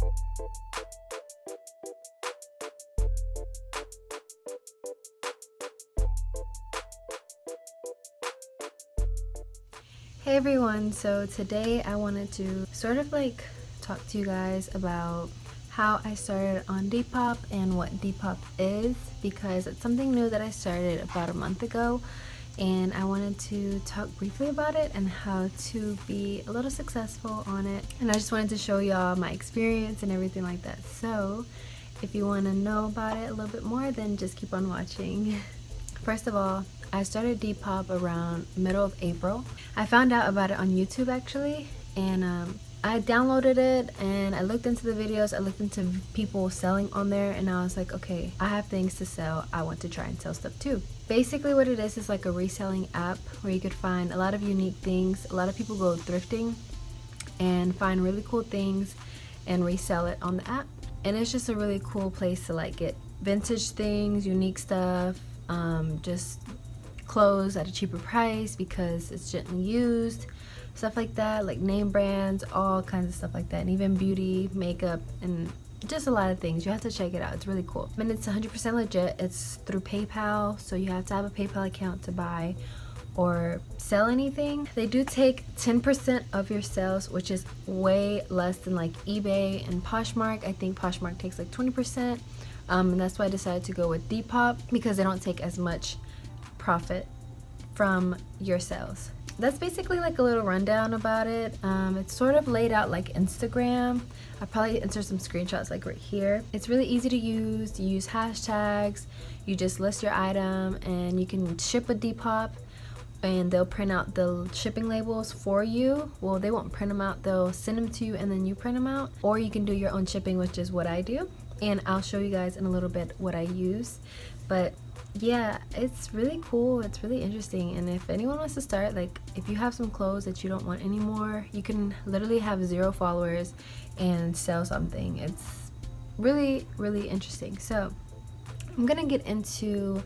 Hey everyone, so today I wanted to sort of like talk to you guys about how I started on Depop and what Depop is, because it's something new that I started about a month ago, and I wanted to talk briefly about it and how to be a little successful on it. And I just wanted to show y'all my experience and everything like that. So if you want to know about it a little bit more, then just keep on watching. First of all, I started Depop around middle of April. I found out about it on YouTube actually, and I downloaded it and I looked into the videos, I looked into people selling on there, and I was like, okay, I have things to sell, I want to try and sell stuff too. Basically what it is like a reselling app where you could find a lot of unique things. A lot of people go thrifting and find really cool things and resell it on the app. And it's just a really cool place to like get vintage things, unique stuff, just clothes at a cheaper price because it's gently used, stuff like that, like name brands, all kinds of stuff like that, and even beauty, makeup, and just a lot of things. You have to check it out, it's really cool. And it's 100% legit. It's through PayPal, so you have to have a PayPal account to buy or sell anything. They do take 10% of your sales, which is way less than like eBay and Poshmark. I think Poshmark takes like 20%, and that's why I decided to go with Depop, because they don't take as much profit from your sales. That's basically like a little rundown about it. It's sort of laid out like Instagram. I'll probably insert some screenshots like right here. It's really easy to use. You use hashtags, you just list your item, and you can ship a Depop and they'll print out the shipping labels for you. Well, they won't print them out, they'll send them to you and then you print them out, or you can do your own shipping, which is what I do, and I'll show you guys in a little bit what I use. But yeah, it's really cool, it's really interesting. And if anyone wants to start, like if you have some clothes that you don't want anymore, you can literally have 0 followers and sell something. It's really interesting. So I'm gonna get into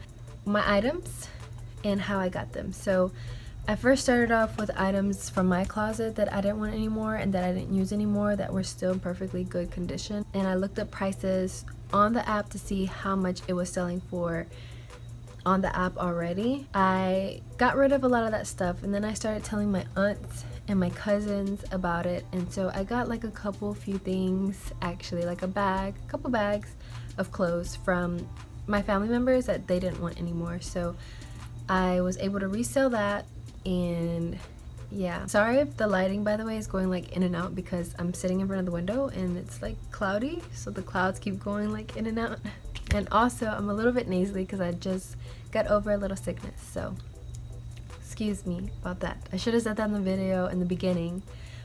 my items and how I got them. So I first started off with items from my closet that I didn't want anymore and that I didn't use anymore, that were still in perfectly good condition, and I looked up prices on the app to see how much it was selling for on the app already. I got rid of a lot of that stuff, and then I started telling my aunts and my cousins about it, and so I got like a few things, actually, like a couple bags of clothes from my family members that they didn't want anymore. So I was able to resell that. And yeah, sorry if the lighting, by the way, is going like in and out because I'm sitting in front of the window and it's like cloudy, so the clouds keep going like in and out. And also I'm a little bit nasally because I just got over a little sickness, so excuse me about that. I should have said that in the video in the beginning,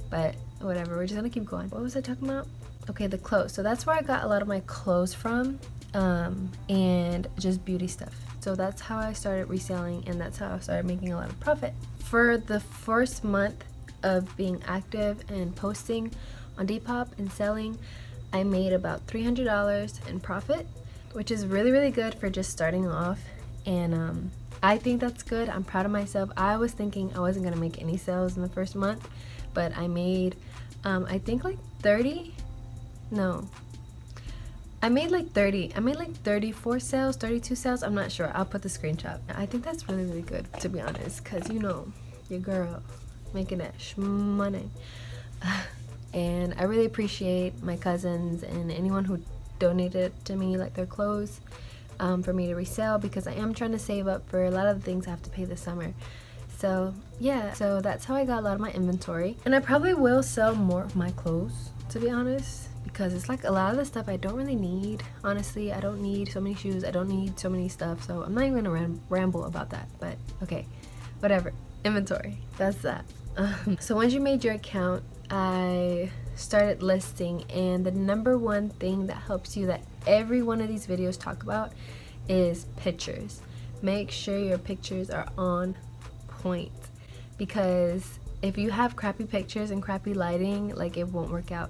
but whatever, we're just gonna keep going. What was I talking about? Okay, the clothes. So that's where I got a lot of my clothes from, and just beauty stuff. So that's how I started reselling, and that's how I started making a lot of profit. For the first month of being active and posting on Depop and selling, I made about $300 in profit, which is really good for just starting off. And I think that's good. I'm proud of myself. I was thinking I wasn't gonna make any sales in the first month, but I made I think like 30, no, I made like 34 sales, 32 sales, I'm not sure. I'll put the screenshot. I think that's really good, to be honest, because you know, your girl making that money. And I really appreciate my cousins and anyone who donated to me like their clothes for me to resell, because I am trying to save up for a lot of the things I have to pay this summer. So yeah, so that's how I got a lot of my inventory, and I probably will sell more of my clothes, to be honest, because it's like a lot of the stuff I don't really need. Honestly, I don't need so many shoes, I don't need so many stuff, so I'm not even gonna ramble about that. But okay, whatever. Inventory, that's that. So once you made your account, I started listing, and the number one thing that helps you, that every one of these videos talk about, is pictures. Make sure your pictures are on point, because if you have crappy pictures and crappy lighting, like, it won't work out.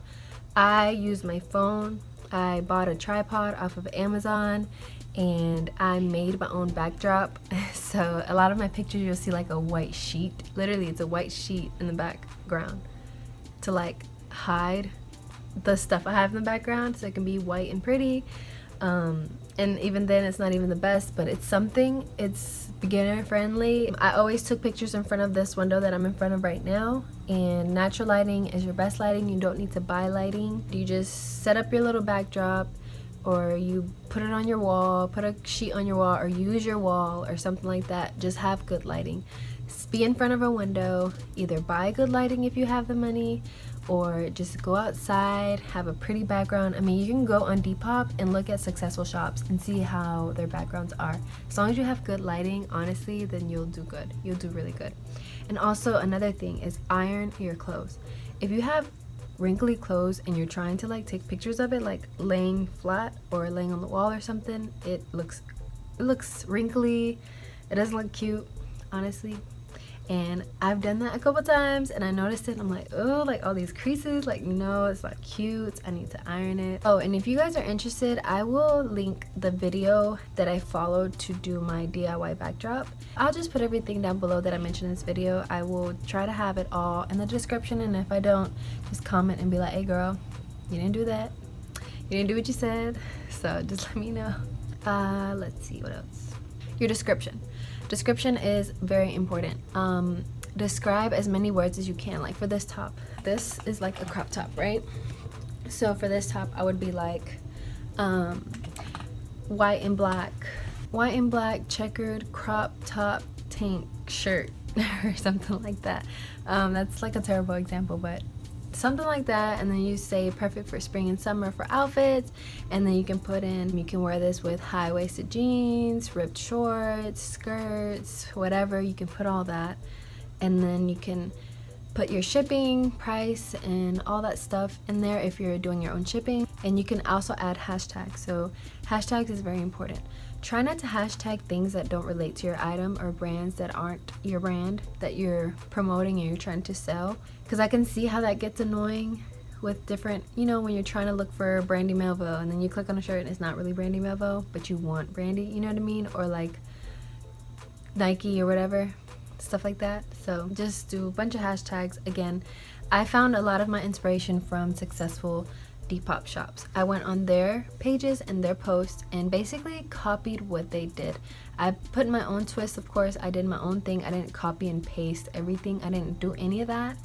I use my phone. I bought a tripod off of Amazon, and I made my own backdrop. So a lot of my pictures, you'll see like a white sheet. Literally, it's a white sheet in the background to like hide the stuff I have in the background, so it can be white and pretty. And even then it's not even the best, but it's something. It's beginner friendly. I always took pictures in front of this window that I'm in front of right now, and natural lighting is your best lighting. You don't need to buy lighting. You just set up your little backdrop, or you put it on your wall, put a sheet on your wall, or use your wall or something like that. Just have good lighting. Be in front of a window, either buy good lighting if you have the money, or just go outside, have a pretty background. I mean, you can go on Depop and look at successful shops and see how their backgrounds are. As long as you have good lighting, honestly, then you'll do good. You'll do really good. And also another thing is iron your clothes. If you have wrinkly clothes and you're trying to like take pictures of it, like laying flat or laying on the wall or something, it looks wrinkly. It doesn't look cute, honestly. And I've done that a couple times and I noticed it. I'm like, oh, like all these creases, like, no, it's not cute. I need to iron it. Oh, and if you guys are interested, I will link the video that I followed to do my DIY backdrop. I'll just put everything down below that I mentioned in this video. I will try to have it all in the description, and if I don't, just comment and be like, hey girl, you didn't do that. You didn't do what you said. So just let me know. Let's see, what else? Your description. Description is very important. Describe as many words as you can. Like for this top, this is like a crop top, right? So for this top, I would be like white and black checkered crop top tank shirt or something like that. That's like a terrible example, but something like that. And then you say perfect for spring and summer for outfits, and then you can put in, you can wear this with high-waisted jeans, ripped shorts, skirts, whatever. You can put all that, and then you can put your shipping price and all that stuff in there if you're doing your own shipping. And you can also add hashtags. So hashtags is very important. Try not to hashtag things that don't relate to your item or brands that aren't your brand that you're promoting and you're trying to sell, because I can see how that gets annoying with different, you know, when you're trying to look for Brandy Melville and then you click on a shirt and it's not really Brandy Melville, but you want Brandy, you know what I mean? Or like Nike or whatever, stuff like that. So just do a bunch of hashtags. Again, I found a lot of my inspiration from successful Depop shops. I went on their pages and their posts and basically copied what they did. I put my own twist, of course. I did my own thing. I didn't copy and paste everything. I didn't do any of that.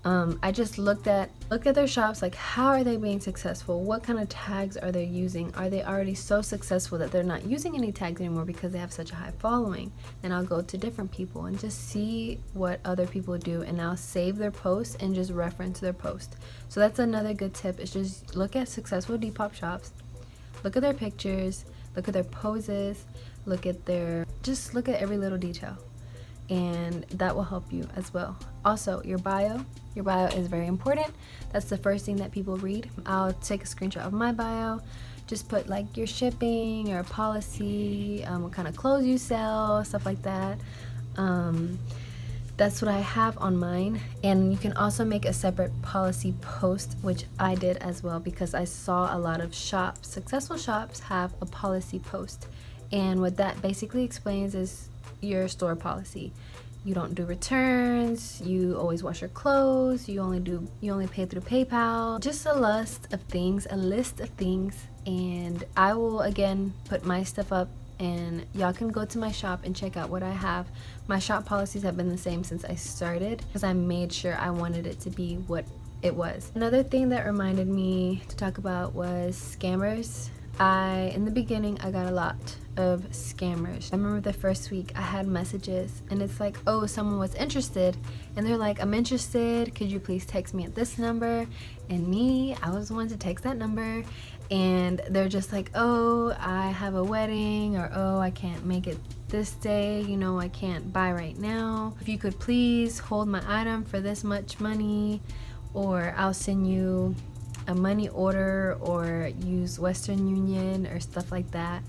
I just looked at their shops, like how are they being successful? What kind of tags are they using? Are they already so successful that they're not using any tags anymore because they have such a high following? Then I'll go to different people and just see what other people do, and I'll save their posts and just reference their post. So that's another good tip, is just look at successful Depop shops, look at their pictures, look at their poses, just look at every little detail, and that will help you as well. Also, your bio is very important. That's the first thing that people read. I'll take a screenshot of my bio, just put like your shipping, your policy, what kind of clothes you sell, stuff like that. That's what I have on mine. And you can also make a separate policy post, which I did as well, because I saw a lot of shops, successful shops, have a policy post. And what that basically explains is your store policy. You don't do returns, you always wash your clothes, you only pay through PayPal. Just a list of things, and I will again put my stuff up, and y'all can go to my shop and check out what I have. My shop policies have been the same since I started, because I made sure I wanted it to be what it was. Another thing that reminded me to talk about was scammers. In the beginning, I got a lot of scammers. I remember the first week I had messages, and it's like, oh, someone was interested, and they're like, I'm interested, could you please text me at this number? And me, I was the one to text that number, and they're just like, oh, I have a wedding, or oh, I can't make it this day, you know, I can't buy right now. If you could please hold my item for this much money, or I'll send you a money order, or use Western Union or stuff like that.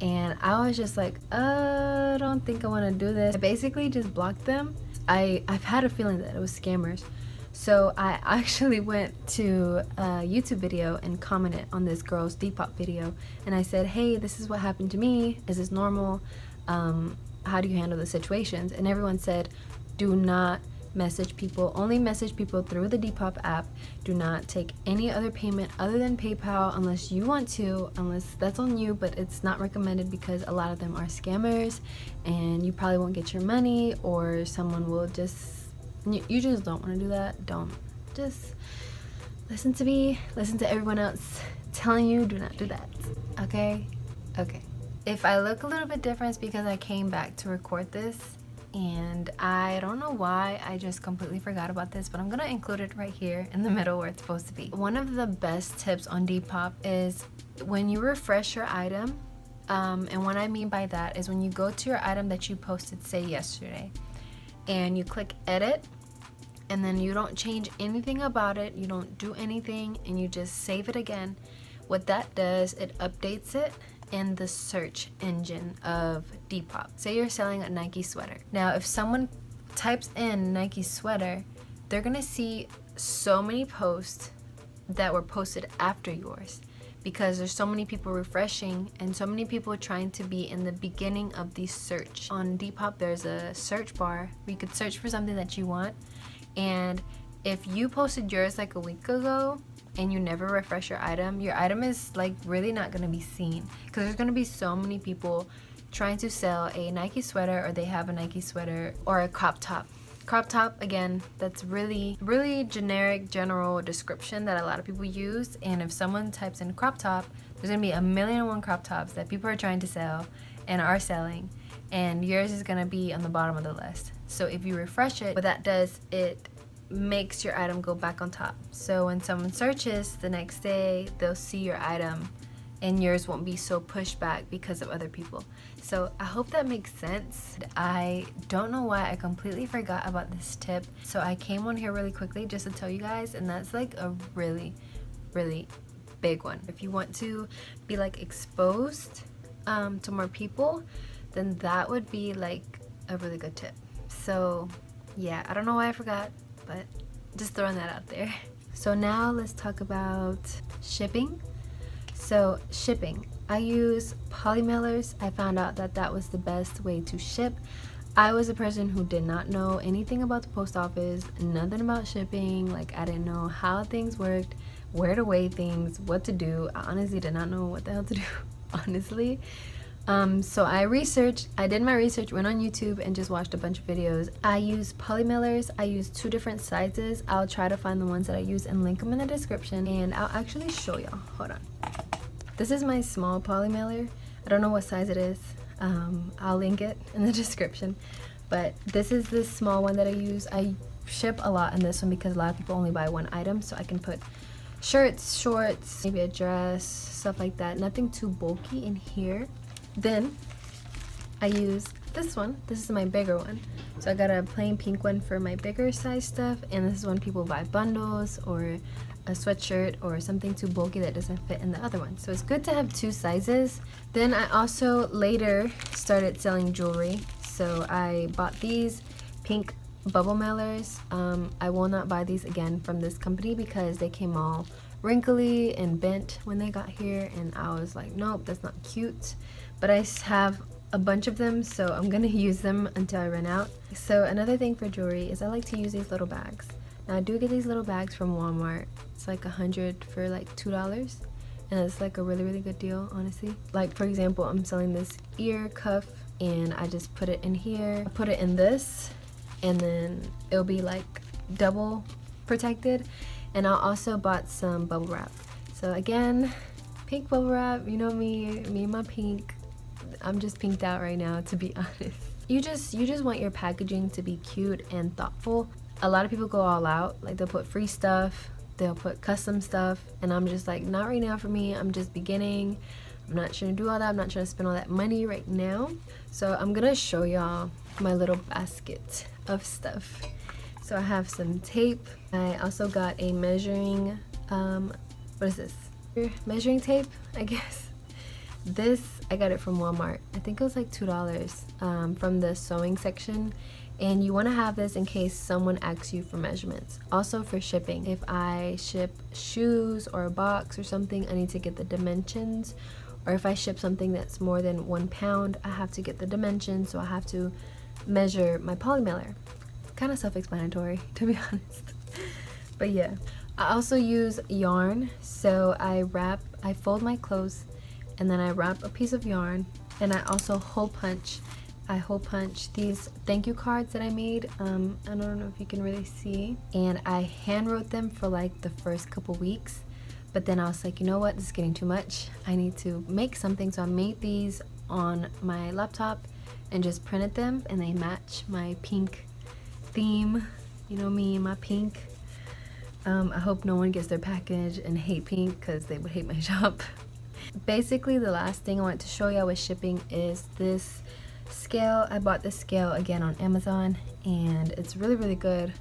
And I was just like, I don't think I want to do this. I basically just blocked them. I've had a feeling that it was scammers. So I actually went to a YouTube video and commented on this girl's Depop video, and I said, hey, this is what happened to me. Is this normal? How do you handle the situations? And everyone said, do not message people. Only message people through the Depop app. Do not take any other payment other than PayPal unless you want to, unless that's on you, but it's not recommended because a lot of them are scammers and you probably won't get your money, or someone will just, you just don't want to do that. Don't. Just listen to me, listen to everyone else telling you do not do that. Okay? Okay. If I look a little bit different, it's because I came back to record this and I don't know why, I just completely forgot about this, but I'm gonna include it right here in the middle where it's supposed to be. One of the best tips on Depop is when you refresh your item, and what I mean by that is when you go to your item that you posted, say yesterday, and you click edit, and then you don't change anything about it, you don't do anything, and you just save it again, what that does, it updates it in the search engine of Depop. Say you're selling a Nike sweater. Now, if someone types in Nike sweater, they're gonna see so many posts that were posted after yours because there's so many people refreshing and so many people trying to be in the beginning of the search. On Depop, there's a search bar where you could search for something that you want, and if you posted yours like a week ago and you never refresh your item is like really not going to be seen because there's going to be so many people trying to sell a Nike sweater, or they have a Nike sweater or a crop top. Crop top, again, that's really generic, general description that a lot of people use, and if someone types in crop top, there's going to be a million and one crop tops that people are trying to sell and are selling, and yours is going to be on the bottom of the list. So if you refresh it, what that does, it makes your item go back on top. So when someone searches the next day, they'll see your item and yours won't be so pushed back because of other people. So I hope that makes sense. I don't know why I completely forgot about this tip. So I came on here really quickly just to tell you guys, and that's like a really big one. If you want to be like exposed to more people, then that would be like a really good tip. So yeah, I don't know why I forgot, but just throwing that out there. So now let's talk about shipping. So shipping, I use polymailers. I found out that that was the best way to ship. I was a person who did not know anything about the post office, nothing about shipping. Like, I didn't know how things worked, where to weigh things, what to do. I honestly did not know what the hell to do, honestly. So I did my research, went on YouTube and just watched a bunch of videos. I use polymailers. I use 2 different sizes. I'll try to find the ones that I use and link them in the description, and I'll actually show y'all. Hold on. This is my small polymailer. I don't know what size it is. I'll link it in the description, but this is the small one that I use. I ship a lot in this one because a lot of people only buy one item, so I can put shirts, shorts, maybe a dress, stuff like that. Nothing too bulky in here. Then I use this one. This is my bigger one. So I got a plain pink one for my bigger size stuff, and this is when people buy bundles or a sweatshirt or something too bulky that doesn't fit in the other one. So it's good to have 2 sizes. Then I also later started selling jewelry. So I bought these pink bubble mailers. I will not buy these again from this company because they came all wrinkly and bent when they got here, and I was like, nope, that's not cute. But I have a bunch of them, so I'm gonna use them until I run out. So another thing for jewelry is I like to use these little bags. Now I do get these little bags from Walmart. It's like 100 for like $2, and it's like a really good deal, honestly. Like, for example, I'm selling this ear cuff, and I just put it in here. I put it in this, and then it'll be like double protected. And I also bought some bubble wrap. So again, pink bubble wrap. You know me and my pink. I'm just pinked out right now, to be honest. You just want your packaging to be cute and thoughtful. A lot of people go all out, like they'll put free stuff, they'll put custom stuff, and I'm just like, not right now for me. I'm just beginning. I'm not trying to do all that. I'm not trying to spend all that money right now. So I'm gonna show y'all my little basket of stuff. So I have some tape. I also got a measuring, what is this? Measuring tape, I guess. This, I got it from Walmart. I think it was like $2 from the sewing section. And you want to have this in case someone asks you for measurements. Also for shipping. If I ship shoes or a box or something, I need to get the dimensions. Or if I ship something that's more than 1 pound, I have to get the dimensions. So I have to measure my polymailer. kind of self-explanatory, to be honest. But yeah, I also use yarn. So I fold my clothes, and then I wrap a piece of yarn, and I also hole punch. I hole punch these thank you cards that I made. I don't know if you can really see, and I hand wrote them for like the first couple weeks, but then I was like, you know what, this is getting too much. I need to make something. So I made these on my laptop and just printed them, and they match my pink theme. You know me and my pink. I hope no one gets their package and hate pink, because they would hate my shop. Basically, the last thing I want to show y'all with shipping is this scale. I bought this scale again on Amazon, and it's really, really good.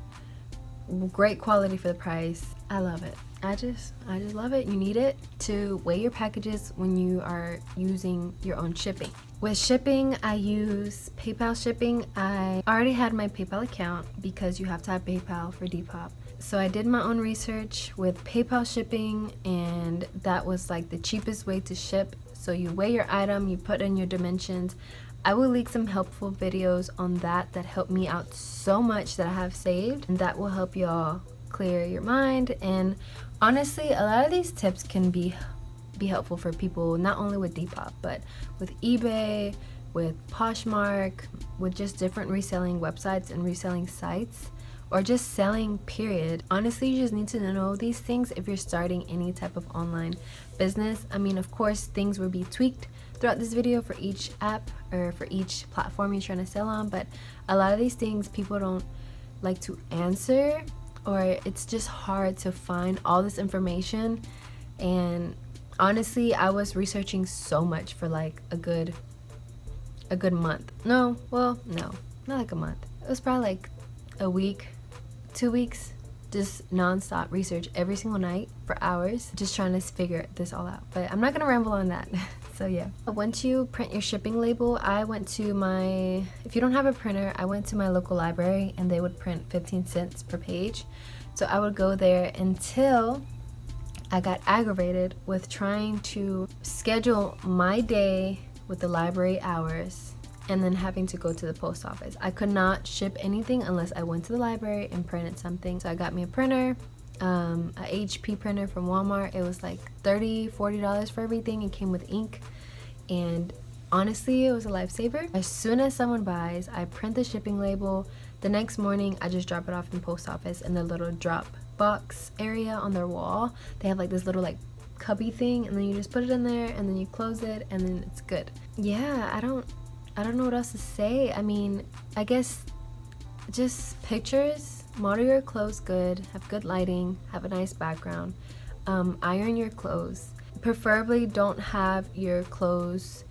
Great quality for the price. I love it. I just love it. You need it to weigh your packages when you are using your own shipping. With shipping, I use PayPal shipping. I already had my PayPal account because you have to have PayPal for Depop. So I did my own research with PayPal shipping, and that was like the cheapest way to ship. So you weigh your item, you put in your dimensions. I will link some helpful videos on that helped me out so much that I have saved, and that will help y'all clear your mind. And honestly, a lot of these tips can be helpful for people, not only with Depop, but with eBay, with Poshmark, with just different reselling websites and reselling sites, or just selling, period. Honestly, you just need to know these things if you're starting any type of online business. I mean, of course, things will be tweaked throughout this video for each app or for each platform you're trying to sell on, but a lot of these things people don't like to answer, or it's just hard to find all this information. And honestly, I was researching so much for like a good month. No, not like a month. It was probably like a week, 2 weeks, just non-stop research every single night for hours, just trying to figure this all out. But I'm not gonna ramble on that. So yeah, once you print your shipping label, if you don't have a printer, I went to my local library, and they would print 15 cents per page. So I would go there until I got aggravated with trying to schedule my day with the library hours and then having to go to the post office. I could not ship anything unless I went to the library and printed something. So I got me a printer, a HP printer from Walmart. It was like $30-$40 for everything. It came with ink, and honestly, it was a lifesaver. As soon as someone buys, I print the shipping label. The next morning, I just drop it off in the post office in the little drop box area on their wall. They have like this little like cubby thing, and then you just put it in there, and then you close it, and then it's good. Yeah, I don't know what else to say. I mean, I guess just pictures, model your clothes good, have good lighting, have a nice background, iron your clothes. Preferably don't have your clothes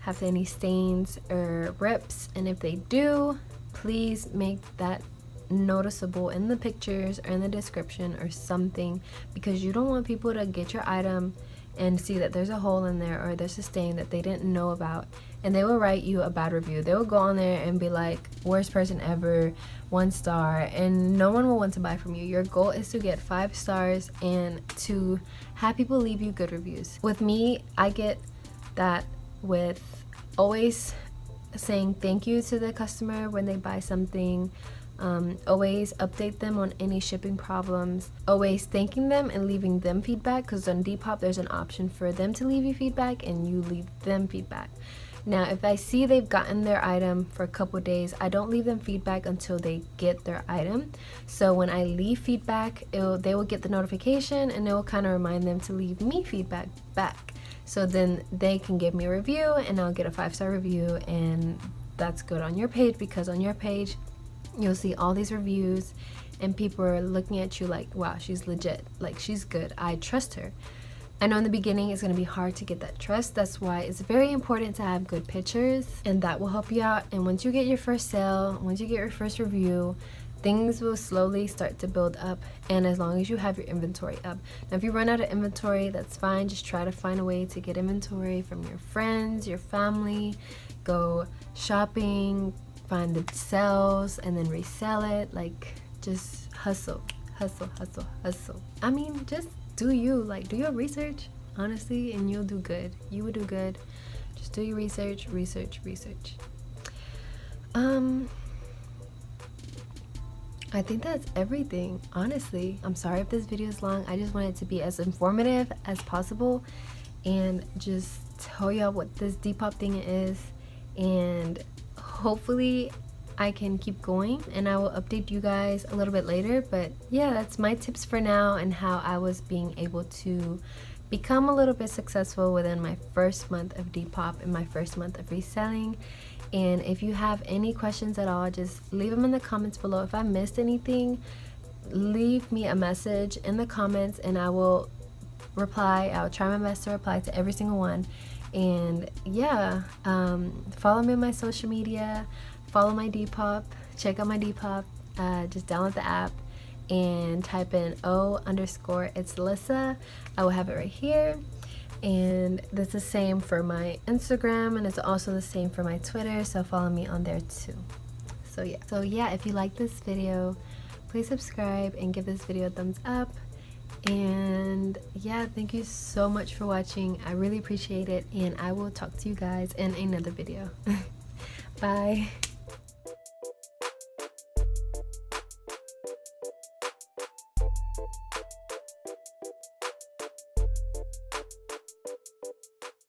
have any stains or rips, and if they do, please make that noticeable in the pictures or in the description or something, because you don't want people to get your item and see that there's a hole in there or there's a stain that they didn't know about, and they will write you a bad review. They will go on there and be like, worst person ever, 1 star, and no one will want to buy from you. Your goal is to get 5 stars and to have people leave you good reviews. With me, I get that with always saying thank you to the customer when they buy something, always update them on any shipping problems, always thanking them and leaving them feedback, because on Depop there's an option for them to leave you feedback and you leave them feedback. Now, if I see they've gotten their item for a couple days, I don't leave them feedback until they get their item. So when I leave feedback, they will get the notification, and it will kind of remind them to leave me feedback back. So then they can give me a review, and I'll get a 5-star review, and that's good on your page, because on your page you'll see all these reviews and people are looking at you like, wow, she's legit, like she's good, I trust her. I know in the beginning it's going to be hard to get that trust. That's why it's very important to have good pictures, and that will help you out. And once you get your first sale, once you get your first review, things will slowly start to build up, and as long as you have your inventory up. Now, if you run out of inventory, that's fine. Just try to find a way to get inventory from your friends, your family. Go shopping, find the sales, and then resell it. Like, just hustle. I mean, just do you, like, do your research, honestly, and you'll do good. You will do good. Just do your research. I think that's everything, honestly. I'm sorry if this video is long. I just want it to be as informative as possible and just tell y'all what this Depop thing is, and hopefully I can keep going and I will update you guys a little bit later. But yeah, that's my tips for now and how I was being able to become a little bit successful within my first month of Depop and my first month of reselling. And if you have any questions at all, just leave them in the comments below. If I missed anything, leave me a message in the comments and I will reply. I'll try my best to reply to every single one. And yeah, follow me on my social media, follow my Depop, check out my Depop, just download the app and type in O_it's Lissa. I will have it right here. And that's the same for my Instagram, and it's also the same for my Twitter, so follow me on there too. So yeah, if you like this video, please subscribe and give this video a thumbs up. And yeah, thank you so much for watching. I really appreciate it, and I will talk to you guys in another video. Bye.